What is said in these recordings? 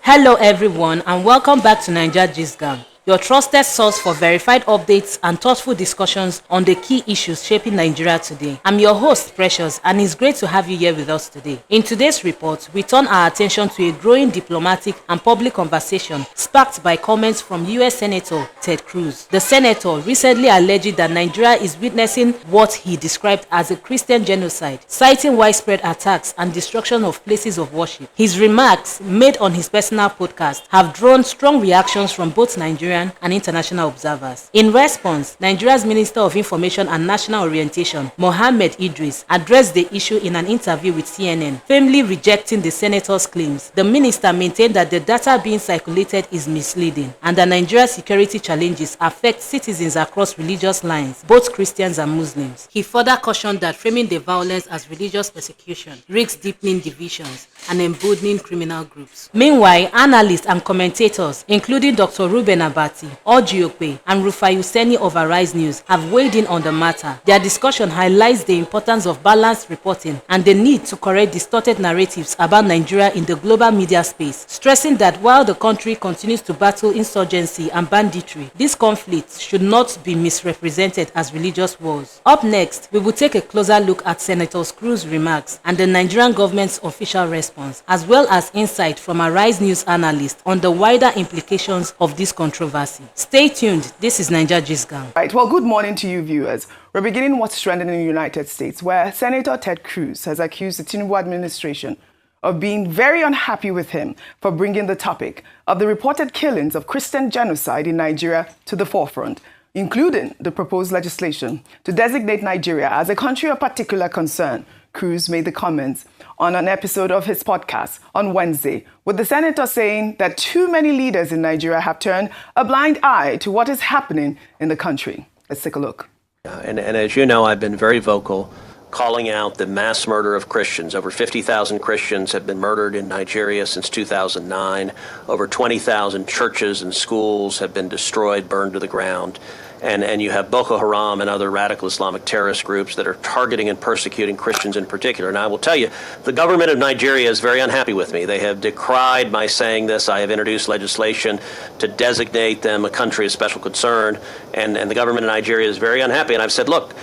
Hello everyone and welcome back to Naija Gist Gang, your trusted source for verified updates and thoughtful discussions on the key issues shaping Nigeria today. I'm your host, Precious, and it's great to have you here with us today. In today's report, we turn our attention to a growing diplomatic and public conversation sparked by comments from US Senator Ted Cruz. The senator recently alleged that Nigeria is witnessing what he described as a Christian genocide, citing widespread attacks and destruction of places of worship. His remarks, made on his personal podcast, have drawn strong reactions from both Nigerian and international observers. In response, Nigeria's Minister of Information and National Orientation, Mohammed Idris, addressed the issue in an interview with CNN, firmly rejecting the senator's claims. The minister maintained that the data being circulated is misleading and that Nigeria's security challenges affect citizens across religious lines, both Christians and Muslims. He further cautioned that framing the violence as religious persecution risks deepening divisions and emboldening criminal groups. Meanwhile, analysts and commentators, including Dr. Ruben Abati, Ojiokwe, and Rufai Useni of Arise News, have weighed in on the matter. Their discussion highlights the importance of balanced reporting and the need to correct distorted narratives about Nigeria in the global media space, stressing that while the country continues to battle insurgency and banditry, these conflicts should not be misrepresented as religious wars. Up next, we will take a closer look at Senator Cruz's remarks and the Nigerian government's official response, as well as insight from Arise News analysts on the wider implications of this controversy. Stay tuned. This is Naija Gist Gang. Right. Well, good morning to you viewers. We're beginning what's trending in the United States, where Senator Ted Cruz has accused the Tinubu administration of being very unhappy with him for bringing the topic of the reported killings of Christian genocide in Nigeria to the forefront, including the proposed legislation to designate Nigeria as a country of particular concern. Cruz made the comments on an episode of his podcast on Wednesday, with the senator saying that too many leaders in Nigeria have turned a blind eye to what is happening in the country. Let's take a look. And as you know, I've been very vocal calling out the mass murder of Christians. Over 50,000 Christians have been murdered in Nigeria since 2009. Over 20,000 churches and schools have been destroyed, burned to the ground. And you have Boko Haram and other radical Islamic terrorist groups that are targeting and persecuting Christians in particular. And I will tell you, the government of Nigeria is very unhappy with me. They have decried my saying this. I have introduced legislation to designate them a country of special concern. And the government of Nigeria is very unhappy. And I've said, look,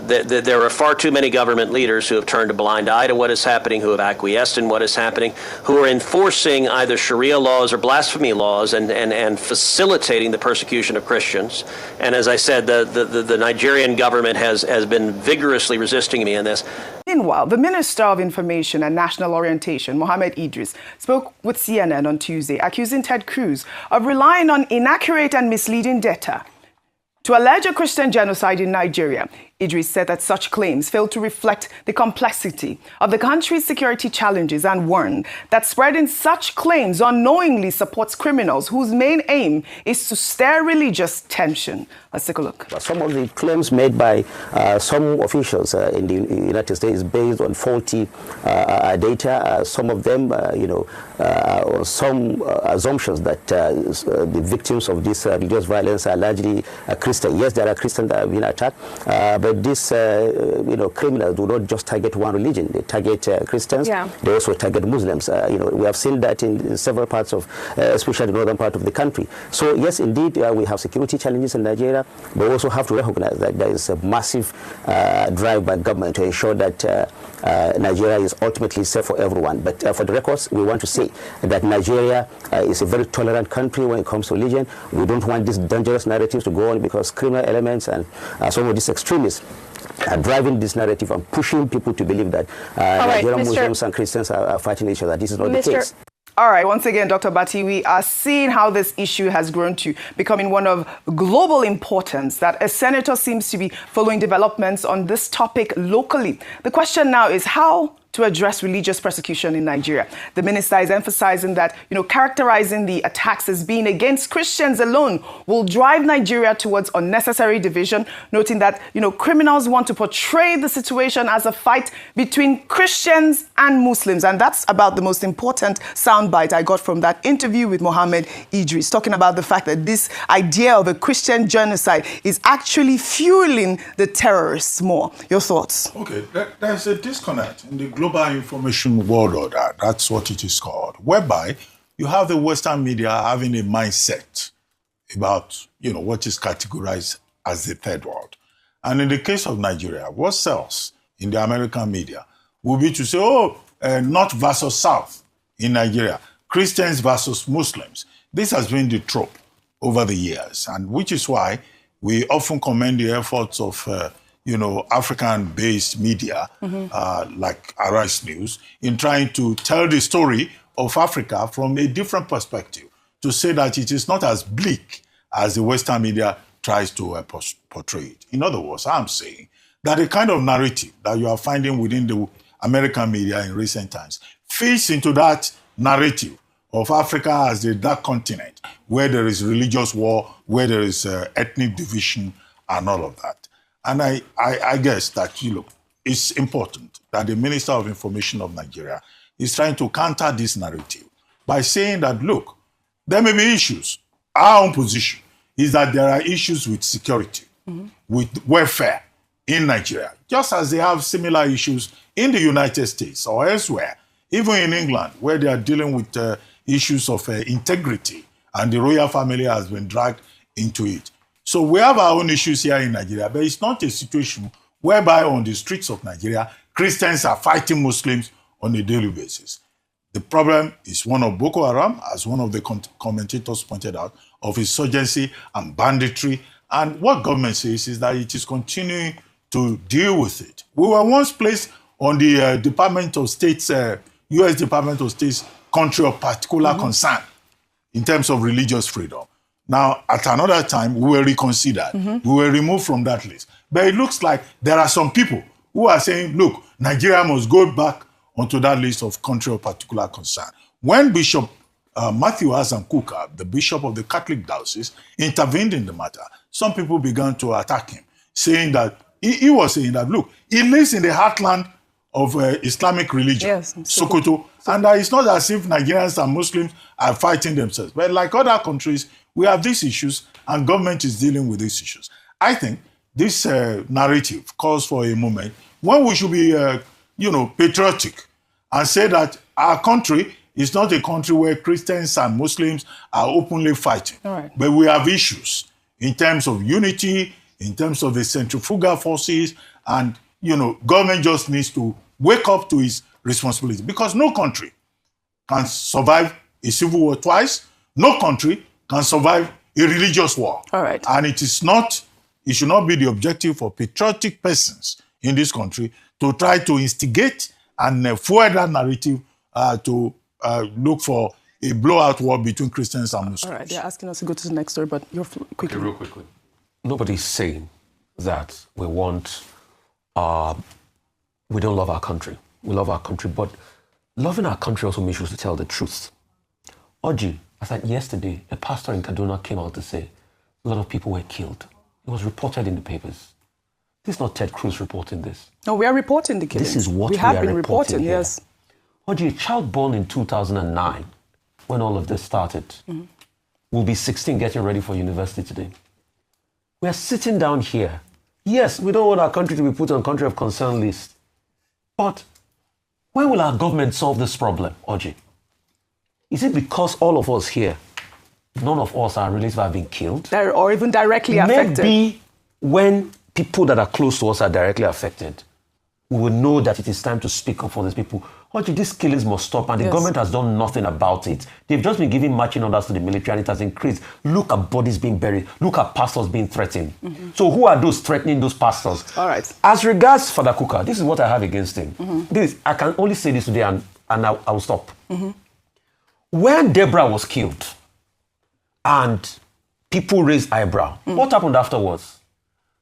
there are far too many government leaders who have turned a blind eye to what is happening, who have acquiesced in what is happening, who are enforcing either Sharia laws or blasphemy laws and facilitating the persecution of Christians. And as I said, the Nigerian government has been vigorously resisting me in this. Meanwhile, the Minister of Information and National Orientation, Mohammed Idris, spoke with CNN on Tuesday, accusing Ted Cruz of relying on inaccurate and misleading data to allege a Christian genocide in Nigeria. Idris said that such claims fail to reflect the complexity of the country's security challenges and warned that spreading such claims unknowingly supports criminals whose main aim is to stir religious tension. Let's take a look. Some of the claims made by some officials in the United States is based on faulty data. Some of them, some assumptions that the victims of this religious violence are largely Christian. Yes, there are Christians that have been attacked, but these, criminals do not just target one religion. They target Christians. Yeah. They also target Muslims. We have seen that in several parts of, especially the northern part of the country. So yes, indeed, we have security challenges in Nigeria, but we also have to recognize that there is a massive drive by government to ensure that Nigeria is ultimately safe for everyone. But for the records, we want to say that Nigeria is a very tolerant country when it comes to religion. We don't want these dangerous narratives to go on because criminal elements and some of these extremists are driving this narrative and pushing people to believe that Nigerian Muslims and Christians are fighting each other. This is not the case. All right, once again, Dr. Bati, we are seeing how this issue has grown to becoming one of global importance, that a senator seems to be following developments on this topic locally. The question now is how to address religious persecution in Nigeria. The minister is emphasizing that, characterizing the attacks as being against Christians alone will drive Nigeria towards unnecessary division, noting that, criminals want to portray the situation as a fight between Christians and Muslims. And that's about the most important soundbite I got from that interview with Mohammed Idris, talking about the fact that this idea of a Christian genocide is actually fueling the terrorists more. Your thoughts? Okay, there's a disconnect in the global information world order. That's what it is called, whereby you have the Western media having a mindset about, what is categorized as the third world. And in the case of Nigeria, what sells in the American media will be to say, North versus South in Nigeria, Christians versus Muslims. This has been the trope over the years, and which is why we often commend the efforts of, African-based media, like Arise News, in trying to tell the story of Africa from a different perspective, to say that it is not as bleak as the Western media tries to portray it. In other words, I'm saying that the kind of narrative that you are finding within the American media in recent times fits into that narrative of Africa as the dark continent, where there is religious war, where there is ethnic division, and all of that. And I guess that, it's important that the Minister of Information of Nigeria is trying to counter this narrative by saying that, look, there may be issues. Our own position is that there are issues with security, with welfare in Nigeria, just as they have similar issues in the United States or elsewhere, even in England, where they are dealing with issues of integrity, and the royal family has been dragged into it. So we have our own issues here in Nigeria, but it's not a situation whereby on the streets of Nigeria, Christians are fighting Muslims on a daily basis. The problem is one of Boko Haram, as one of the commentators pointed out, of insurgency and banditry. And what government says is that it is continuing to deal with it. We were once placed on the Department of State's, U.S. Department of State's country of particular concern in terms of religious freedom. Now, at another time, we were reconsidered. We were removed from that list. But it looks like there are some people who are saying, look, Nigeria must go back onto that list of country of particular concern. When Bishop Matthew Hassan Kuka, the Bishop of the Catholic Diocese, intervened in the matter, some people began to attack him, saying that, he was saying that, look, he lives in the heartland of Islamic religion, yes, Sokoto, and it's not as if Nigerians and Muslims are fighting themselves. But like other countries, we have these issues, and government is dealing with these issues. I think this narrative calls for a moment when we should be, patriotic and say that our country is not a country where Christians and Muslims are openly fighting. All right. But we have issues in terms of unity, in terms of the centrifugal forces, and, government just needs to wake up to its responsibility, because no country can survive a civil war twice. No country can survive a religious war. All right. And it should not be the objective for patriotic persons in this country to try to instigate and fuel that narrative to look for a blowout war between Christians and Muslims. All right, they're asking us to go to the next story, but you're quickly. Okay, real quickly. Nobody's saying that we don't love our country. We love our country, but loving our country also makes us to tell the truth. Oji, I said yesterday, a pastor in Kaduna came out to say a lot of people were killed. It was reported in the papers. This is not Ted Cruz reporting this. No, we are reporting the killings. This is what we have are been reporting here. Yes. Oji, a child born in 2009, when all of this started, will be 16 getting ready for university today. We are sitting down here. Yes, we don't want our country to be put on country of concern list. But when will our government solve this problem, Oji? Is it because all of us here, none of us, our relatives have been killed? Or even directly affected? Maybe when people that are close to us are directly affected, we will know that it is time to speak up for these people. Oji, these killings must stop, and the government has done nothing about it. They've just been giving marching orders to the military, and it has increased. Look at bodies being buried. Look at pastors being threatened. So who are those threatening those pastors? All right. As regards Father Kuka, this is what I have against him. I can only say this today, and I will stop. When Deborah was killed, and people raised eyebrow, what happened afterwards?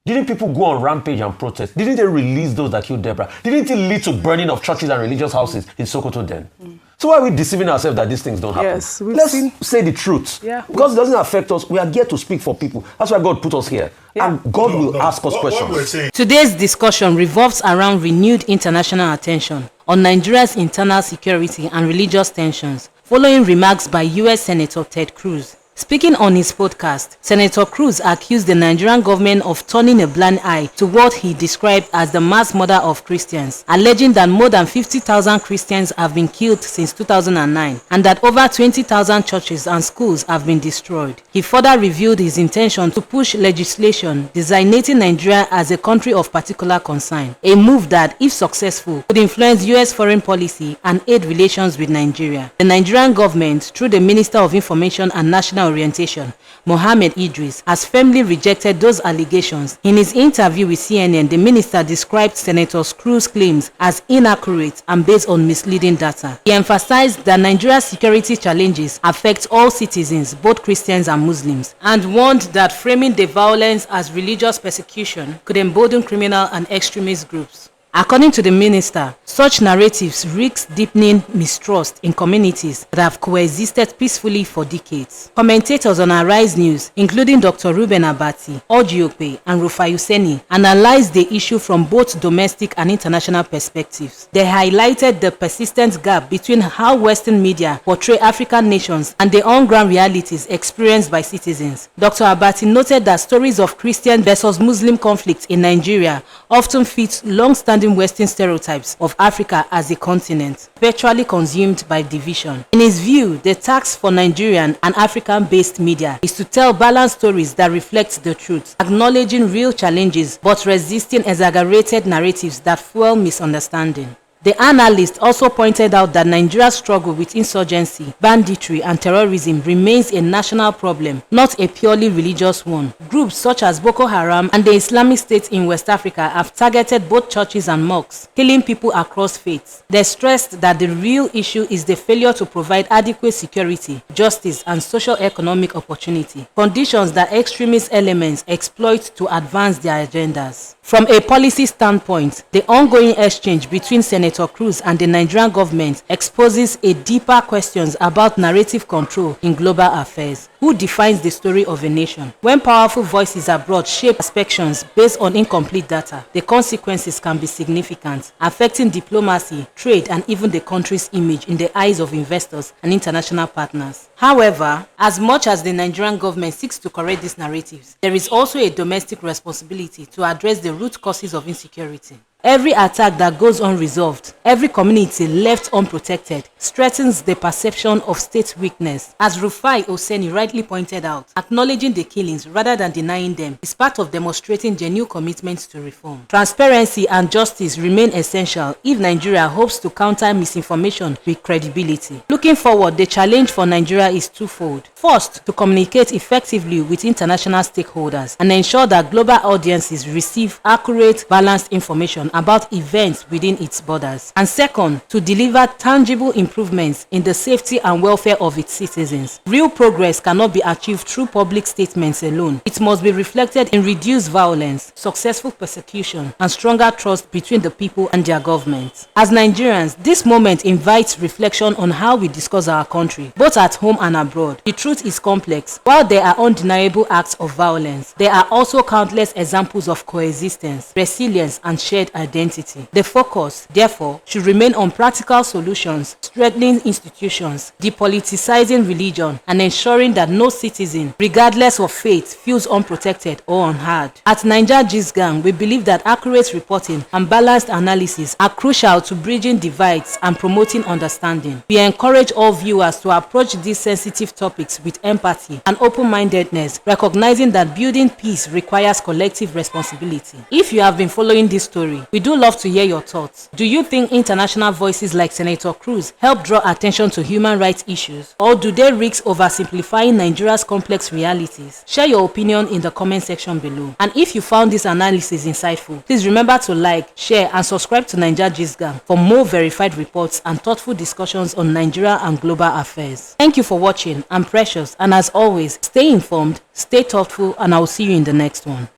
Didn't people go on rampage and protest? Didn't they release those that killed Deborah? Didn't it lead to burning of churches and religious houses in Sokoto then? So why are we deceiving ourselves that these things don't happen? Yes, Let's say the truth. Yeah. Because it doesn't affect us. We are here to speak for people. That's why God put us here. Yeah. And God will ask us questions. Today's discussion revolves around renewed international attention on Nigeria's internal security and religious tensions, following remarks by U.S. Senator Ted Cruz. Speaking on his podcast, Senator Cruz accused the Nigerian government of turning a blind eye to what he described as the mass murder of Christians, alleging that more than 50,000 Christians have been killed since 2009 and that over 20,000 churches and schools have been destroyed. He further revealed his intention to push legislation designating Nigeria as a country of particular concern, a move that, if successful, would influence U.S. foreign policy and aid relations with Nigeria. The Nigerian government, through the Minister of Information and National Orientation, Mohammed Idris, has firmly rejected those allegations. In his interview with CNN, the minister described Senator Cruz's claims as inaccurate and based on misleading data. He emphasized that Nigeria's security challenges affect all citizens, both Christians and Muslims, and warned that framing the violence as religious persecution could embolden criminal and extremist groups. According to the minister, such narratives risk deepening mistrust in communities that have coexisted peacefully for decades. Commentators on Arise News, including Dr. Ruben Abati, Ojiokwe, and Rufai Useni, analyzed the issue from both domestic and international perspectives. They highlighted the persistent gap between how Western media portray African nations and the on-ground realities experienced by citizens. Dr. Abati noted that stories of Christian versus Muslim conflict in Nigeria often fit long-standing Western stereotypes of Africa as a continent, virtually consumed by division. In his view, the task for Nigerian and African-based media is to tell balanced stories that reflect the truth, acknowledging real challenges but resisting exaggerated narratives that fuel misunderstanding. The analyst also pointed out that Nigeria's struggle with insurgency, banditry, and terrorism remains a national problem, not a purely religious one. Groups such as Boko Haram and the Islamic State in West Africa have targeted both churches and mosques, killing people across faiths. They stressed that the real issue is the failure to provide adequate security, justice, and socio-economic opportunity, conditions that extremist elements exploit to advance their agendas. From a policy standpoint, the ongoing exchange between Senator Cruz and the Nigerian government exposes a deeper questions about narrative control in global affairs. Who defines the story of a nation? When powerful voices abroad shape perceptions based on incomplete data, the consequences can be significant, affecting diplomacy, trade, and even the country's image in the eyes of investors and international partners. However, as much as the Nigerian government seeks to correct these narratives, there is also a domestic responsibility to address the root causes of insecurity. Every attack that goes unresolved, every community left unprotected, strengthens the perception of state weakness. As Rufai Useni rightly pointed out, acknowledging the killings rather than denying them is part of demonstrating genuine commitments to reform. Transparency and justice remain essential if Nigeria hopes to counter misinformation with credibility. Looking forward, the challenge for Nigeria is twofold. First, to communicate effectively with international stakeholders and ensure that global audiences receive accurate, balanced information about events within its borders. And second, to deliver tangible improvements in the safety and welfare of its citizens. Real progress cannot be achieved through public statements alone. It must be reflected in reduced violence, successful persecution, and stronger trust between the people and their government. As Nigerians, this moment invites reflection on how we discuss our country, both at home and abroad. The truth is complex. While there are undeniable acts of violence, there are also countless examples of coexistence, resilience, and shared identity. The focus, therefore, should remain on practical solutions, strengthening institutions, depoliticizing religion, and ensuring that no citizen, regardless of faith, feels unprotected or unheard. At Naija Gist Gang, we believe that accurate reporting and balanced analysis are crucial to bridging divides and promoting understanding. We encourage all viewers to approach these sensitive topics with empathy and open-mindedness, recognizing that building peace requires collective responsibility. If you have been following this story, we do love to hear your thoughts. Do you think international voices like Senator Cruz help draw attention to human rights issues, or do they risk oversimplifying Nigeria's complex realities? Share your opinion in the comment section below. And if you found this analysis insightful, please remember to like, share, and subscribe to Naija Gist Gang for more verified reports and thoughtful discussions on Nigeria and global affairs. Thank you for watching. I'm Precious, and as always, stay informed, stay thoughtful, and I'll see you in the next one.